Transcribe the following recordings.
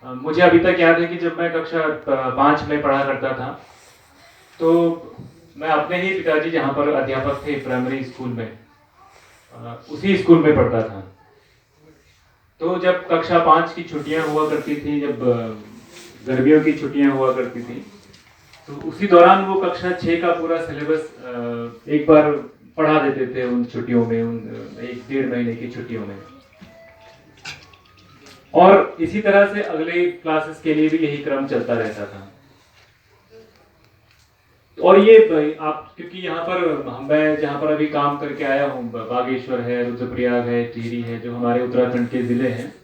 मुझे अभी तक याद है कि जब मैं कक्षा 5 में पढ़ा करता था, तो मैं अपने ही पिताजी जहाँ पर अध्यापक थे प्राइमरी स्कूल में, उसी स्कूल में पढ़ता था। तो जब कक्षा 5 की छुट्टियां हुआ करती थी, जब गर्मियों की छुट्टियां हुआ करती थी, तो उसी दौरान वो कक्षा 6 का पूरा सिलेबस एक बार पढ़ा देते थे उन छुट्टियों में, उन 1 डेढ़ महीने की छुट्टियों में। और इसी तरह से अगले क्लासेस के लिए भी यही क्रम चलता रहता था। और ये आप, क्योंकि यहाँ पर मैं जहाँ पर अभी काम करके आया हूँ, बागेश्वर है, रुद्रप्रयाग है, टिहरी है, जो हमारे उत्तराखंड के जिले हैं,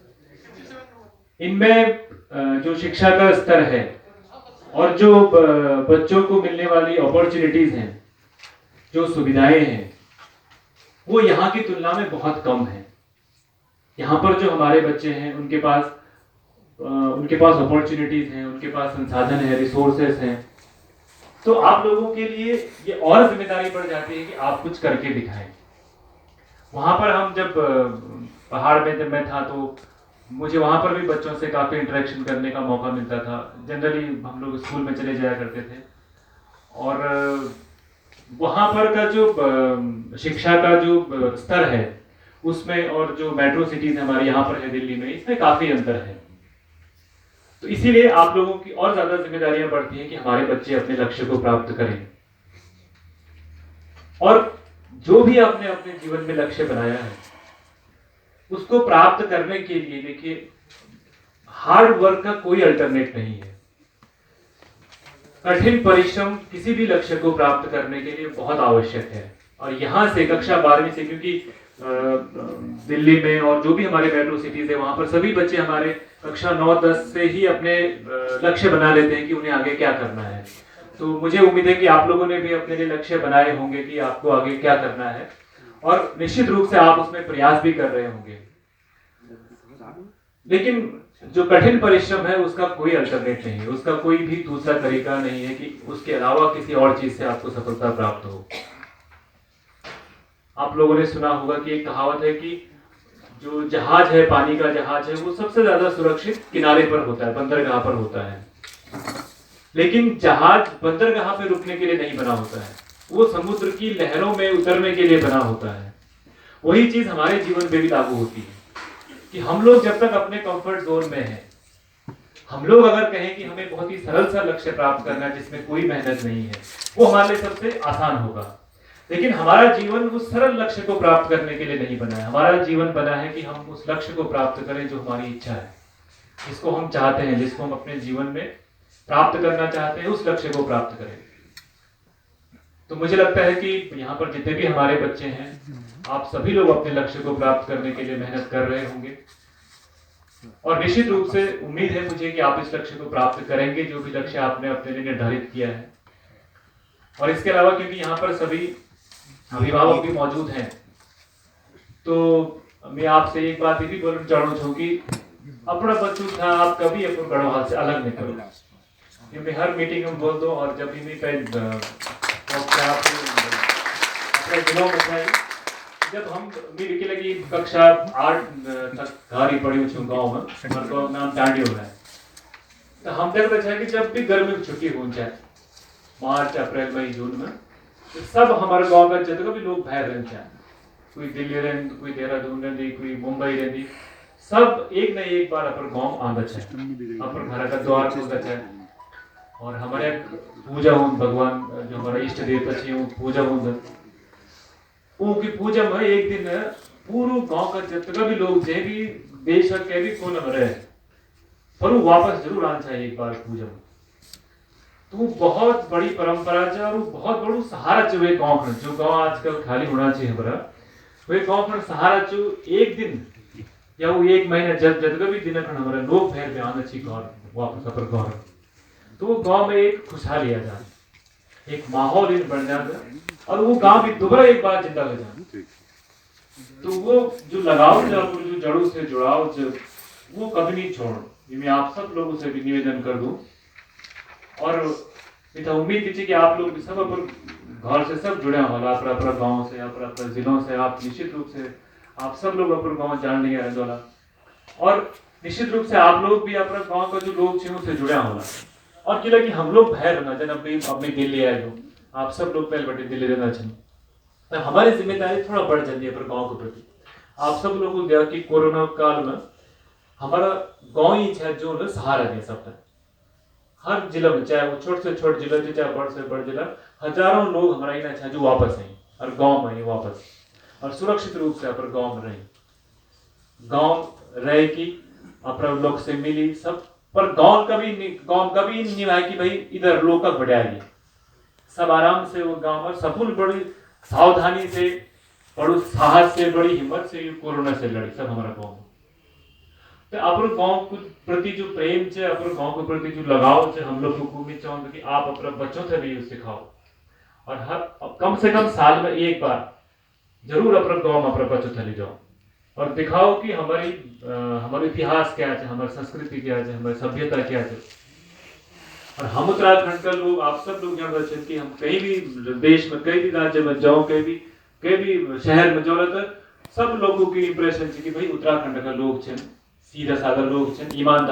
इनमें जो शिक्षा का स्तर है और जो बच्चों को मिलने वाली अपॉर्चुनिटीज हैं, जो सुविधाएं हैं, वो यहाँ की तुलना में बहुत कम है। यहाँ पर जो हमारे बच्चे हैं उनके पास अपॉर्चुनिटीज हैं, उनके पास संसाधन है, रिसोर्सेस हैं। तो आप लोगों के लिए ये और जिम्मेदारी बढ़ जाती है कि आप कुछ करके दिखाएं। वहां पर हम जब पहाड़ में जब मैं था, तो मुझे वहां पर भी बच्चों से काफी इंटरेक्शन करने का मौका मिलता था। जनरली हम लोग स्कूल में चले जाया करते थे, और वहां पर का जो शिक्षा का जो स्तर है उसमें, और जो मेट्रो सिटीज हमारे यहाँ पर है दिल्ली में, इसमें काफी अंतर है। तो इसीलिए आप लोगों की और ज्यादा जिम्मेदारियां बढ़ती हैं कि हमारे बच्चे अपने लक्ष्य को प्राप्त करें। और जो भी आपने अपने जीवन में लक्ष्य बनाया है, उसको प्राप्त करने के लिए, देखिए, हार्ड वर्क का कोई अल्टरनेट नहीं है। कठिन परिश्रम किसी भी लक्ष्य को प्राप्त करने के लिए बहुत आवश्यक है। और यहाँ से कक्षा 12वीं से, क्योंकि दिल्ली में और जो भी हमारे मेट्रो सिटीज है, वहां पर सभी बच्चे हमारे कक्षा 9-10 से ही अपने लक्ष्य बना लेते हैं कि उन्हें आगे क्या करना है। तो मुझे उम्मीद है कि आप लोगों ने भी अपने लिए लक्ष्य बनाए होंगे कि आपको आगे क्या करना है, और निश्चित रूप से आप उसमें प्रयास भी कर रहे होंगे। लेकिन जो कठिन परिश्रम है, उसका कोई अल्टरनेट नहीं है, उसका कोई भी दूसरा तरीका नहीं है कि उसके अलावा किसी और चीज से आपको सफलता प्राप्त हो। आप लोगों ने सुना होगा कि एक कहावत है कि जो जहाज है, पानी का जहाज है, वो सबसे ज्यादा सुरक्षित किनारे पर होता है, बंदरगाह पर होता है। लेकिन जहाज बंदरगाह पे रुकने के लिए नहीं बना होता है, वो समुद्र की लहरों में उतरने के लिए बना होता है। वही चीज हमारे जीवन में भी लागू होती है कि हम लोग जब तक अपने कंफर्ट जोन में हैं, हम लोग अगर कहें कि हमें बहुत ही सरल सा लक्ष्य प्राप्त करना है जिसमें कोई मेहनत नहीं है, वो हमारे लिए सबसे आसान होगा। लेकिन हमारा जीवन उस सरल लक्ष्य को प्राप्त करने के लिए नहीं बना है। हमारा जीवन बना है कि हम उस लक्ष्य को प्राप्त करें जो हमारी इच्छा है, जिसको हम चाहते हैं, जिसको हम अपने जीवन में प्राप्त करना चाहते हैं, उस लक्ष्य को प्राप्त करें। तो मुझे लगता है कि यहाँ पर जितने भी हमारे बच्चे हैं, आप सभी लोग अपने लक्ष्य को प्राप्त करने के लिए मेहनत कर रहे होंगे, और निश्चित रूप से उम्मीद है मुझे कि आप इस लक्ष्य को प्राप्त करेंगे, जो भी लक्ष्य आपने अपने लिए निर्धारित किया है। और इसके अलावा, क्योंकि यहाँ पर सभी अभिभावक भी मौजूद हैं, तो मैं आपसे एक बात ये भी बोलना चाहूँ छूँ कि अपना बच्चों था आप कभी अपन बड़ो हाल से अलग नहीं करो। ये मैं हर मीटिंग में बोल दो, और जब भी मैं अपने दिनों में था, जब हम मेरे के लगी कक्षा 8 तक घर ही पड़ी छू गाँव में, हमारे को नाम टांडी हो रहा है। तो हम तक बचा कि जब भी गर्मी की छुट्टी हो जाए, मार्च, अप्रैल, मई, जून में, तो सब हमारे गांव में जितने भी लोग बाहर रहते हैं, कोई दिल्ली रहती, कोई देहरादून रहती, कोई मुंबई रहती, सब एक न एक बार अपन गांव आ बचा है, अपन घर का द्वार खुल बचा है। और हमारे पूजा हो भगवान, जो हमारा इष्ट देवता चाहिए, पूजा हो, उनकी पूजा में एक दिन पूरे गांव का जितना भी लोग जे भी देश के भी कोने में रहे, पर वो वापस जरूर आना चाहिए एक बार पूजा में। तो बहुत बड़ी परंपरा है, और बहुत बड़ू सहारा चाहिए गाँव में, जो गाँव आजकल खाली होना चाहिए हमारा, वे गाँव में सहारा चो एक दिन या वो एक महीना जब जब भी दिन हमारा लोग फेर में आना चाहिए घर वापस अपन घर, तो वो गाँव में एक खुशहाली आ जाए, एक माहौल इन बन जाता, और वो गाँव भी दोबारा एक बार जिंदा हो जाए। तो वो जो लगाव, जो जड़ों से जुड़ाव, जो वो कभी नहीं छोड़ो, ये मैं आप सब लोगों से भी निवेदन कर दूं। और मैं उम्मीद कीजिए कि आप लोग भी सब अपन घर से सब जुड़े होला, अपना गाँव से, अपना जिलों से, आप निश्चित रूप से आप सब लोग अपन गाँव जान लिया है। और निश्चित रूप से आप लोग भी अपना गांव का जो लोग छे उससे जुड़ा होला और किला कि हम लोग भय रहना जन अभी अपनी दिल्ली आए हो आप सब लोग पहले बटे दिल्ली रहना चाहिए तो हमारी जिम्मेदारी थोड़ा बढ़ जाती है पर गांव के प्रति आप सब लोगों को दिया कि कोरोना काल में हमारा गांव ही है जो ना सहारा दे सकता है हर जिला में चाहे वो छोटे से छोटे जिला थे चाहे बड़े से बड़े जिला हजारों लोग हमारा ही ना जो वापस आए और गांव में ही वापस और सुरक्षित रूप से अपन गांव में रहे गांव रहे कि अपना लोग से मिली सब पर गांव कभी नहीं आया कि भाई इधर लोग का बढ़ाएगी सब आराम से वो गांव में सबूल बड़ी सावधानी से बड़ो साहस से बड़ी हिम्मत से कोरोना से लड़ी सब हमारा गांव तो अपन गांव के प्रति जो प्रेम है अपन गांव के प्रति जो लगाव है हम लोग को उम्मीद चाहूंगा कि आप अपने बच्चों से भी सिखाओ और हर कम से कम साल में एक बार जरूर अपने गांव में अपने बच्चों से ले जाओ और दिखाओ कि हमारे इतिहास क्या है हमारी संस्कृति क्या है हमारी सभ्यता क्या है और हम उत्तराखंड का लोग आप सब लोग जान रहे कि हम कहीं भी देश में कहीं भी राज्य में जाओ कहीं भी शहर में जाओ तो सब लोगों की इंप्रेशन है कि भाई उत्तराखंड का लोग सीधा साधा लोग ईमानदार